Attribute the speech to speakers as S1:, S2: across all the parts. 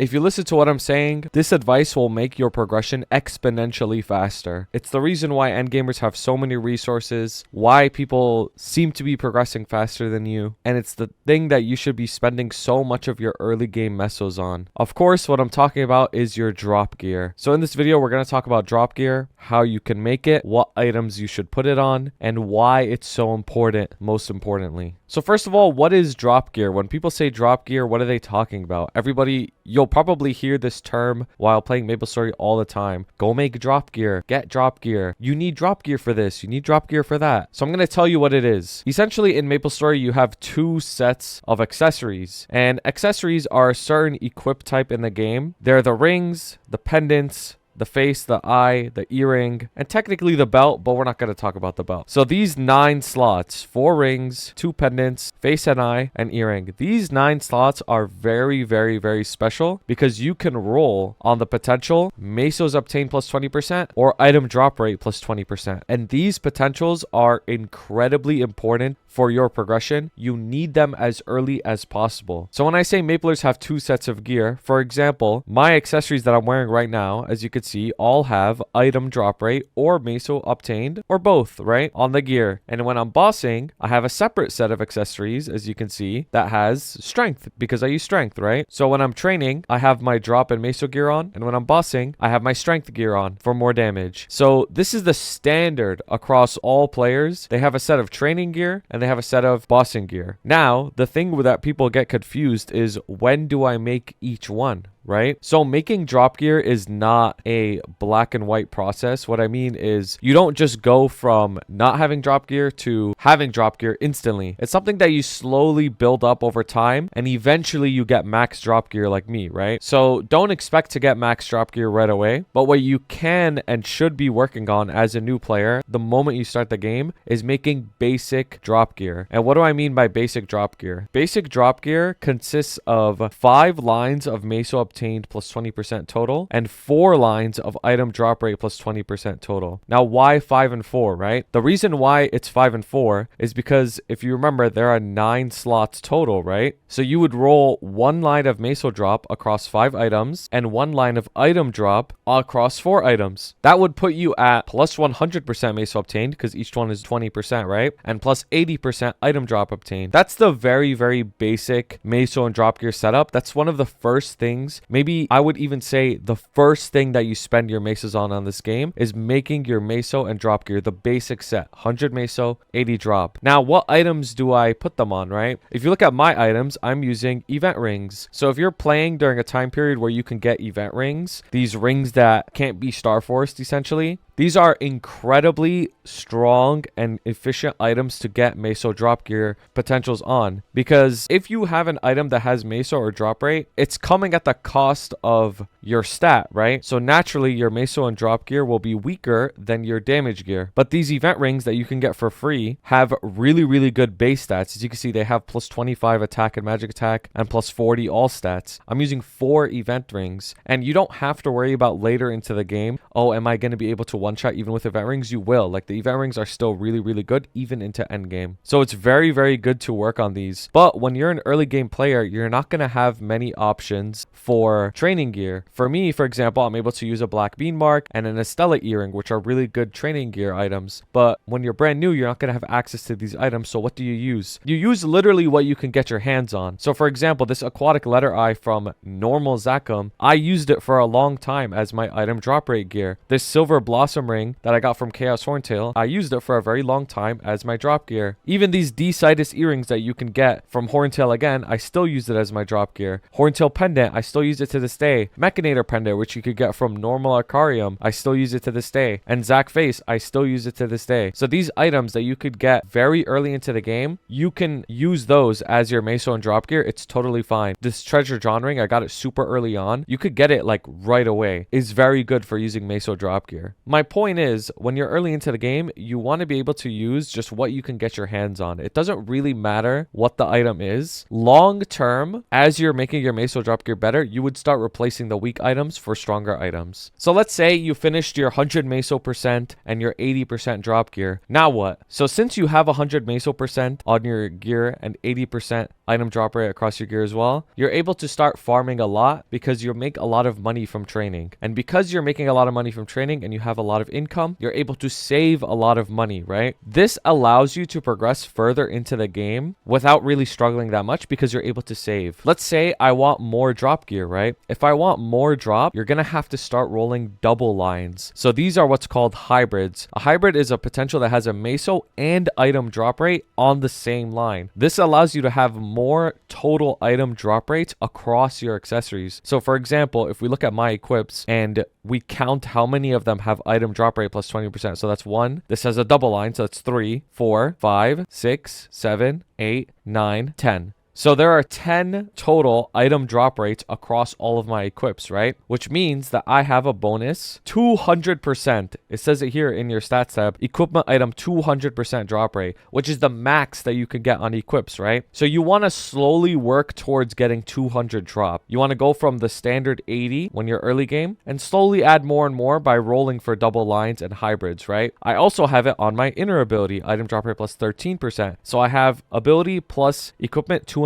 S1: If you listen to what I'm saying, this advice will make your progression exponentially faster. It's the reason why endgamers have so many resources, why people seem to be progressing faster than you, and it's the thing that you should be spending so much of your early game mesos on. Of course, what I'm talking about is your drop gear. So in this video, we're going to talk about drop gear, how you can make it, what items you should put it on, and why it's so important, most importantly. So first of all, what is drop gear? When people say drop gear, what are they talking about? Everybody, you'll probably hear this term while playing Maplestory all the time. Go make drop gear, get drop gear. You need drop gear for this, you need drop gear for that. So I'm going to tell you what it is. Essentially in Maplestory, you have two sets of accessories, and accessories are a certain equip type in the game. They're the rings, the pendants, the face, the eye, the earring, and technically the belt, but we're not going to talk about the belt. So these 9 slots, 4 rings, 2 pendants, face and eye, and earring. These 9 slots are very, very, very special because you can roll on the potential mesos obtained plus 20% or item drop rate plus 20%. And these potentials are incredibly important for your progression. You need them as early as possible. So when I say Maplers have 2 sets of gear, for example, my accessories that I'm wearing right now, as you can see, all have item drop rate or meso obtained or both, right, on the gear. And when I'm bossing, I have a separate set of accessories, as you can see, that has strength because I use strength, right? So when I'm training, I have my drop and meso gear on, and when I'm bossing, I have my strength gear on for more damage. So this is the standard across all players. They have a set of training gear and they have a set of bossing gear. Now, the thing that people get confused is, when do I make each one? Right? So making drop gear is not a black and white process. What I mean is, you don't just go from not having drop gear to having drop gear instantly. It's something that you slowly build up over time, and eventually you get max drop gear like me, right? So don't expect to get max drop gear right away, but what you can and should be working on as a new player the moment you start the game is making basic drop gear. And what do I mean by basic drop gear? Basic drop gear consists of 5 lines of meso obtained plus 20% total and 4 lines of item drop rate plus 20% total. Now, why 5 and 4, right? The reason why it's 5 and 4 is because if you remember, there are 9 slots total, right? So you would roll 1 line of meso drop across 5 items and 1 line of item drop across 4 items. That would put you at plus 100% meso obtained because each one is 20%, right? And plus 80% item drop obtained. That's the very, very basic meso and drop gear setup. That's one of the first things. Maybe I would even say the first thing that you spend your mesos on this game is making your meso and drop gear, the basic set, 100 meso, 80 drop. Now, what items do I put them on, right? If you look at my items, I'm using event rings. So if you're playing during a time period where you can get event rings, these rings that can't be star forced essentially, these are incredibly strong and efficient items to get meso drop gear potentials on, because if you have an item that has meso or drop rate, it's coming at the cost of your stat, right? So naturally your meso and drop gear will be weaker than your damage gear. But these event rings that you can get for free have really, really good base stats. As you can see, they have plus 25 attack and magic attack and plus 40 all stats. I'm using 4 event rings, and you don't have to worry about later into the game, oh, am I going to be able to one-shot even with event rings? You will. Like, the event rings are still really, really good even into endgame. So it's very, very good to work on these. But when you're an early game player, you're not going to have many options for training gear. For me, for example, I'm able to use a black bean mark and an Estella earring, which are really good training gear items. But when you're brand new, you're not going to have access to these items. So what do you use? You use literally what you can get your hands on. So for example, this aquatic letter eye from normal Zakum, I used it for a long time as my item drop rate gear. This silver blossom ring that I got from Chaos Horntail, I used it for a very long time as my drop gear. Even these D-Sidus earrings that you can get from Horntail again, I still use it as my drop gear. Horntail pendant, I still use it to this day. Mechanator pendant, which you could get from normal Arcarium, I still use it to this day. And Zac face, I still use it to this day. So these items that you could get very early into the game, you can use those as your meso and drop gear. It's totally fine. This treasure John ring, I got it super early on. You could get it like right away. It's very good for using Meso drop gear. My point is, when you're early into the game, you want to be able to use just what you can get your hands on. It doesn't really matter what the item is. Long term, as you're making your Meso drop gear better, you would start replacing the weak items for stronger items. So let's say you finished your 100 Meso percent and your 80% drop gear. Now what? So since you have 100 Meso percent on your gear and 80% item drop rate across your gear as well, you're able to start farming a lot because you make a lot of money from training. And because you're making a lot of money from training and you have a lot of income, you're able to save a lot of money, right? This allows you to progress further into the game without really struggling that much because you're able to save. Let's say I want more drop gear, right? If I want more drop, you're gonna have to start rolling double lines. So these are what's called hybrids. A hybrid is a potential that has a Meso and item drop rate on the same line. This allows you to have more total item drop rates across your accessories. So for example, if we look at my equips and we count how many of them have item drop rate plus 20%. So that's 1. This has a double line. So that's 3, 4, 5, 6, 7, 8, 9, 10. So there are 10 total item drop rates across all of my equips, right? Which means that I have a bonus 200%. It says it here in your stats tab, equipment item 200% drop rate, which is the max that you can get on equips, right? So you want to slowly work towards getting 200 drop. You want to go from the standard 80 when you're early game and slowly add more and more by rolling for double lines and hybrids, right? I also have it on my inner ability, item drop rate plus 13%. So I have ability plus equipment 213.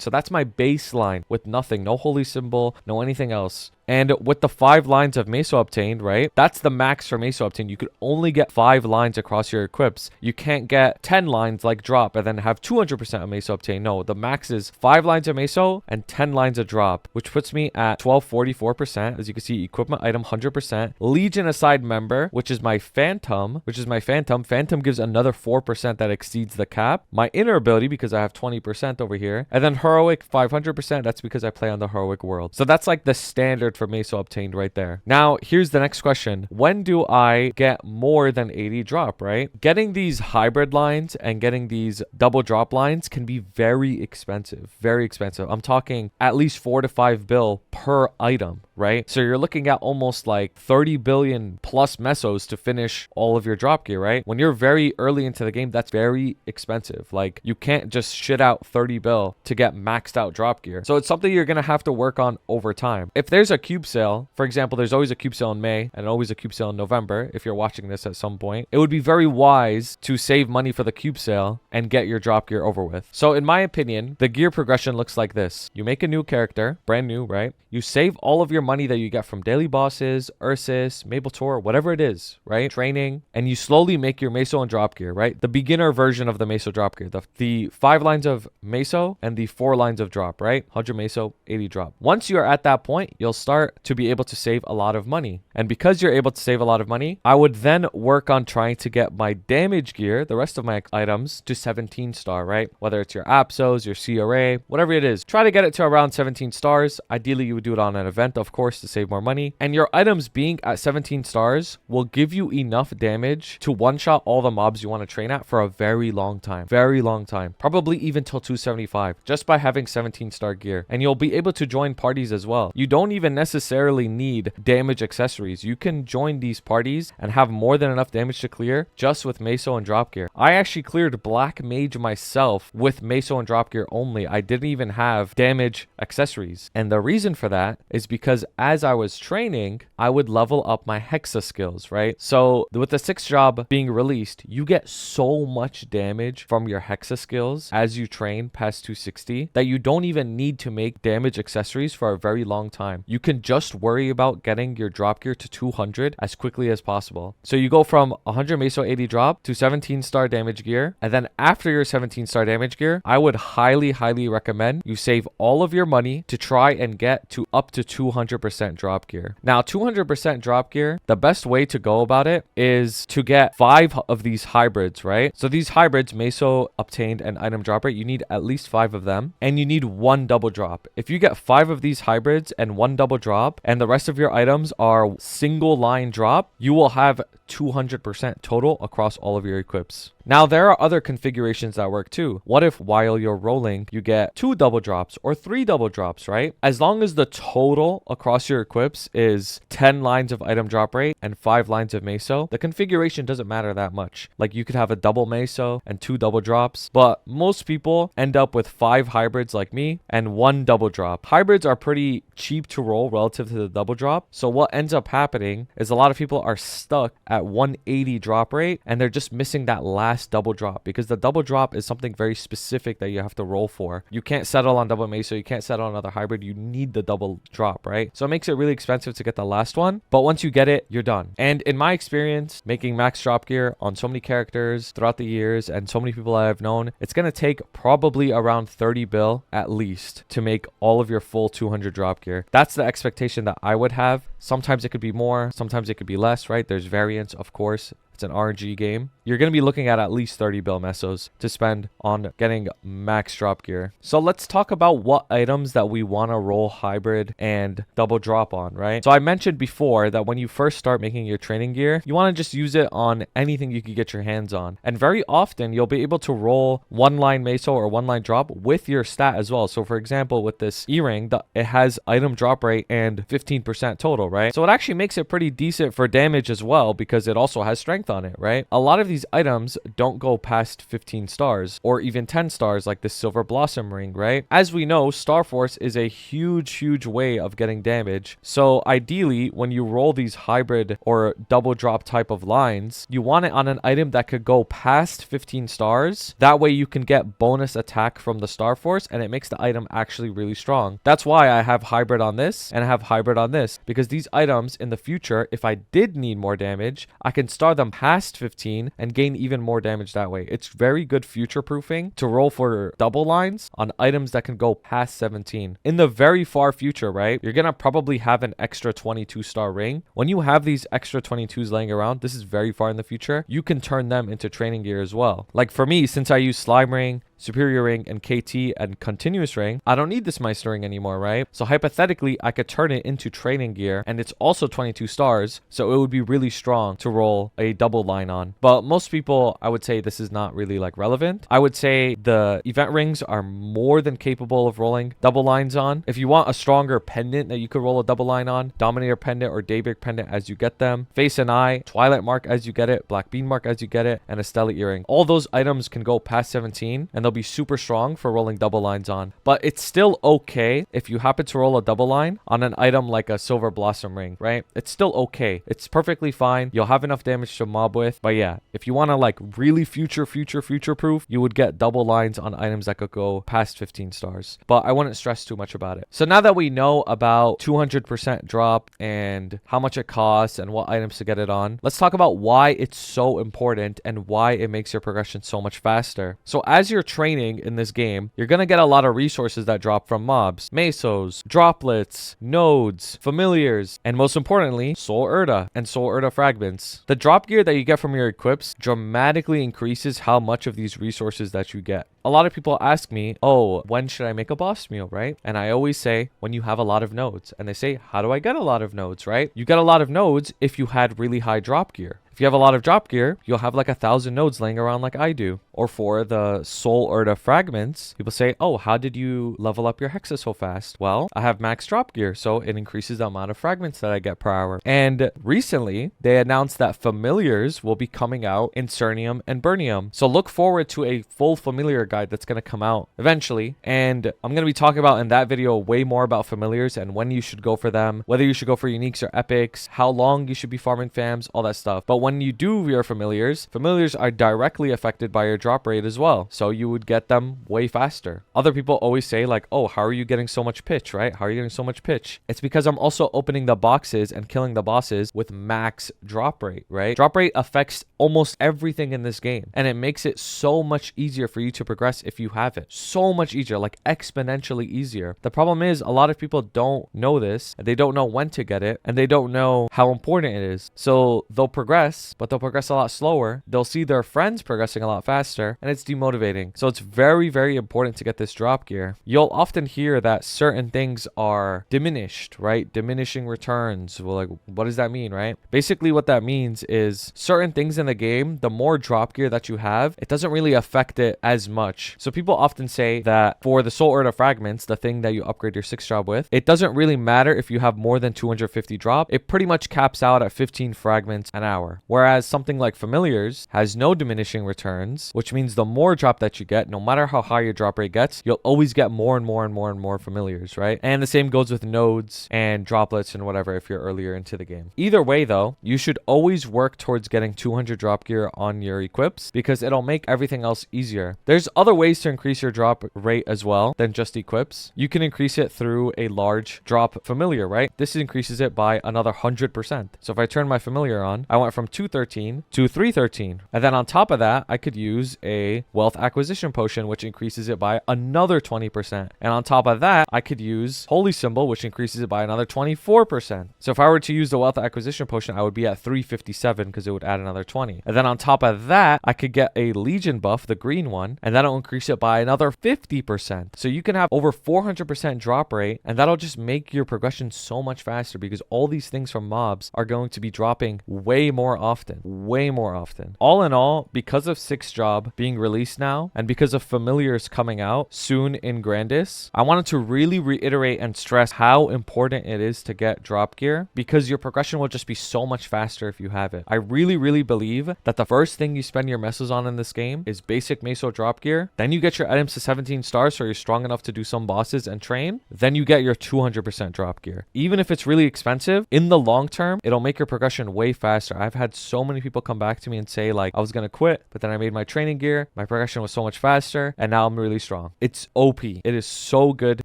S1: So that's my baseline with nothing, no holy symbol, no anything else. And with the 5 lines of Meso obtained, right? That's the max for Meso obtained. You could only get 5 lines across your equips. You can't get 10 lines like drop and then have 200% of Meso obtained. No, the max is 5 lines of Meso and 10 lines of drop, which puts me at 1244%. As you can see, equipment item 100%. Legion aside member, which is my Phantom. Phantom gives another 4% that exceeds the cap. My inner ability, because I have 20% over here. And then heroic 500%. That's because I play on the heroic world. So that's like the standard for Meso obtained right there. Now, here's the next question. When do I get more than 80 drop, right? Getting these hybrid lines and getting these double drop lines can be very expensive. Very expensive. I'm talking at least 4 to 5 bill per item, right? So you're looking at almost like 30 billion plus mesos to finish all of your drop gear, right? When you're very early into the game, that's very expensive. Like, you can't just shit out 30 bill to get maxed out drop gear. So it's something you're gonna have to work on over time. If there's a cube sale, for example, there's always a cube sale in May and always a cube sale in November. If you're watching this at some point, it would be very wise to save money for the cube sale and get your drop gear over with. So in my opinion, the gear progression looks like this. You make a new character, brand new, right? You save all of your money that you get from daily bosses, Ursus, Maplestory, whatever it is, right? Training, and you slowly make your Meso and drop gear, right? The beginner version of the Meso drop gear, the 5 lines of Meso and the 4 lines of drop, right? 100 Meso, 80 drop. Once you're at that point, you'll start to be able to save a lot of money. And because you're able to save a lot of money, I would then work on trying to get my damage gear, the rest of my items, to 17 star, right? Whether it's your Apsos, your CRA, whatever it is. Try to get it to around 17 stars. Ideally, you would do it on an event, of course, to save more money. And your items being at 17 stars will give you enough damage to one-shot all the mobs you want to train at for a very long time. Very long time. Probably even till 275, just by having 17 star gear. And you'll be able to join parties as well. You don't even necessarily need damage accessories. You can join these parties and have more than enough damage to clear just with Meso and drop gear. I actually cleared Black Mage myself with Meso and drop gear only. I didn't even have damage accessories. And the reason for that is because as I was training, I would level up my Hexa skills, right? So with the 6th job being released, you get so much damage from your Hexa skills as you train past 260 that you don't even need to make damage accessories for a very long time. You can just worry about getting your drop gear to 200 as quickly as possible. So you go from 100 Meso 80 drop to 17 star damage gear. And then after your 17 star damage gear, I would highly recommend you save all of your money to try and get to up to 200% drop gear. Now, 200% drop gear, the best way to go about it is to get 5 of these hybrids, right? So these hybrids, Meso obtained and item drop rate, you need at least 5 of them and you need 1 double drop. If you get 5 of these hybrids and 1 double drop and the rest of your items are single line drop, you will have 200% total across all of your equips. Now, there are other configurations that work too. What if while you're rolling, you get 2 double drops or 3 double drops, right? As long as the total across your equips is 10 lines of item drop rate and 5 lines of meso, the configuration doesn't matter that much. Like you could have a double meso and 2 double drops, but most people end up with 5 hybrids like me and 1 double drop. Hybrids are pretty cheap to roll relative to the double drop. So what ends up happening is a lot of people are stuck at 180 drop rate and they're just missing that last double drop, because the double drop is something very specific that you have to roll for. You can't settle on double meso, you can't settle on another hybrid, you need the double drop, right? So it makes it really expensive to get the last one, but once you get it, you're done. And in my experience, making max drop gear on so many characters throughout the years and so many people I've known, it's gonna take probably around 30 bill at least to make all of your full 200 drop gear. That's the expectation that I would have. Sometimes it could be more, sometimes it could be less, right? There's variance, of course. It's an RNG game. You're going to be looking at least 30 bill mesos to spend on getting max drop gear. So let's talk about what items that we want to roll hybrid and double drop on, right? So I mentioned before that when you first start making your training gear, you want to just use it on anything you can get your hands on. And very often you'll be able to roll 1 line meso or 1 line drop with your stat as well. So for example, with this E-ring, it has item drop rate and 15% total, right? So it actually makes it pretty decent for damage as well, because it also has strength on it, right? A lot of these items don't go past 15 stars or even 10 stars, like the Silver Blossom ring, right? As we know, Star Force is a huge way of getting damage. So ideally, when you roll these hybrid or double drop type of lines, you want it on an item that could go past 15 stars. That way you can get bonus attack from the Star Force and it makes the item actually really strong. That's why I have hybrid on this and I have hybrid on this, because these items in the future, if I did need more damage, I can star them past 15 and gain even more damage that way. It's very good future proofing to roll for double lines on items that can go past 17. In the very far future, right, you're gonna probably have an extra 22 star ring. When you have these extra 22s laying around, this is very far in the future, you can turn them into training gear as well. Like for me, since I use Slime Ring, Superior Ring, and KT and Continuous Ring, I don't need this Meister Ring anymore, right? So hypothetically, I could turn it into training gear, and it's also 22 stars, so it would be really strong to roll a double line on. But most people, I would say this is not really like relevant. I would say the event rings are more than capable of rolling double lines on. If you want a stronger pendant that you could roll a double line on, Dominator Pendant or Daybreak Pendant as you get them, Face and Eye, Twilight Mark as you get it, Black Bean Mark as you get it, and a Stellar Earring. All those items can go past 17, and they'll be super strong for rolling double lines on. But it's still okay if you happen to roll a double line on an item like a Silver Blossom Ring, right? It's still okay. It's perfectly fine. You'll have enough damage to mob with. But yeah, if you want to like really future proof, you would get double lines on items that could go past 15 stars. But I wouldn't stress too much about it. So now that we know about 200% drop and how much it costs and what items to get it on, let's talk about why it's so important and why it makes your progression so much faster. So as you're training in this game, you're gonna get a lot of resources that drop from mobs, mesos, droplets, nodes, familiars, and most importantly, Soul Urda and Soul Urda fragments. The drop gear that you get from your equips dramatically increases how much of these resources that you get. A lot of people ask me, oh, when should I make a boss meal, right? And I always say, when you have a lot of nodes. And they say, how do I get a lot of nodes, right? You get a lot of nodes if you had really high drop gear. If you have a lot of drop gear, you'll have like 1,000 nodes laying around like I do. Or for the Soul Urda fragments, people say, oh, how did you level up your Hexa so fast? Well, I have max drop gear, so it increases the amount of fragments that I get per hour. And recently, they announced that familiars will be coming out in Cernium and Burnium. So look forward to a full familiar guide that's going to come out eventually. And I'm going to be talking about in that video way more about familiars and when you should go for them, whether you should go for uniques or epics, how long you should be farming fams, all that stuff. But when you do your familiars are directly affected by your drop rate as well. So you would get them way faster. Other people always say like, oh, how are you getting so much pitch, right? How are you getting so much pitch? It's because I'm also opening the boxes and killing the bosses with max drop rate, right? Drop rate affects almost everything in this game. And it makes it so much easier for you to progress if you have it. So much easier, like exponentially easier. The problem is a lot of people don't know this. They don't know when to get it. And they don't know how important it is. So they'll progress progress, but they'll progress a lot slower. They'll see their friends progressing a lot faster, and it's demotivating. So it's very, very important to get this drop gear. You'll often hear that certain things are diminished, right? Diminishing returns. Well, like, what does that mean, right? Basically, what that means is certain things in the game, the more drop gear that you have, it doesn't really affect it as much. So people often say that for the Soul Earth Fragments, the thing that you upgrade your 6th job with, it doesn't really matter if you have more than 250 drop. It pretty much caps out at 15 fragments an hour. Whereas something like Familiars has no diminishing returns, which means the more drop that you get, no matter how high your drop rate gets, you'll always get more and more and more and more Familiars, right? And the same goes with nodes and droplets and whatever if you're earlier into the game. Either way though, you should always work towards getting 200 drop gear on your equips because it'll make everything else easier. There's other ways to increase your drop rate as well than just equips. You can increase it through a large drop familiar, right? This increases it by another 100%. So if I turn my familiar on, I went from 213 to 313. And then on top of that, I could use a wealth acquisition potion, which increases it by another 20%. And on top of that, I could use Holy Symbol, which increases it by another 24%. So if I were to use the wealth acquisition potion, I would be at 357 because it would add another 20. And then on top of that, I could get a Legion buff, the green one, and that'll increase it by another 50%. So you can have over 400% drop rate, and that'll just make your progression so much faster because all these things from mobs are going to be dropping way more often. Way more often. All in all, because of 6th job being released now, and because of Familiars coming out soon in Grandis, I wanted to really reiterate and stress how important it is to get drop gear because your progression will just be so much faster if you have it. I really, really believe that the first thing you spend your mesos on in this game is basic meso drop gear. Then you get your items to 17 stars so you're strong enough to do some bosses and train. Then you get your 200% drop gear. Even if it's really expensive, in the long term, it'll make your progression way faster. I've had so many people come back to me and say like, I was going to quit, but then I made my training gear. My progression was so much faster and now I'm really strong. It's OP. It is so good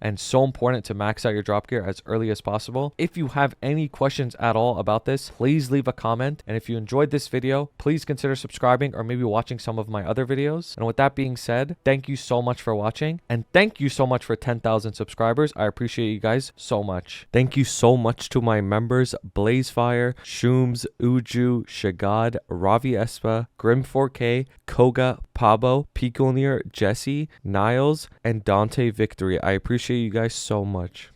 S1: and so important to max out your drop gear as early as possible. If you have any questions at all about this, please leave a comment. And if you enjoyed this video, please consider subscribing or maybe watching some of my other videos. And with that being said, thank you so much for watching and thank you so much for 10,000 subscribers. I appreciate you guys so much. Thank you so much to my members, Blazefire, Shooms, Uju, Shagad, Ravi Espa, Grim4K, Koga, Pabo, Piconir, Jesse, Niles, and Dante Victory. I appreciate you guys so much.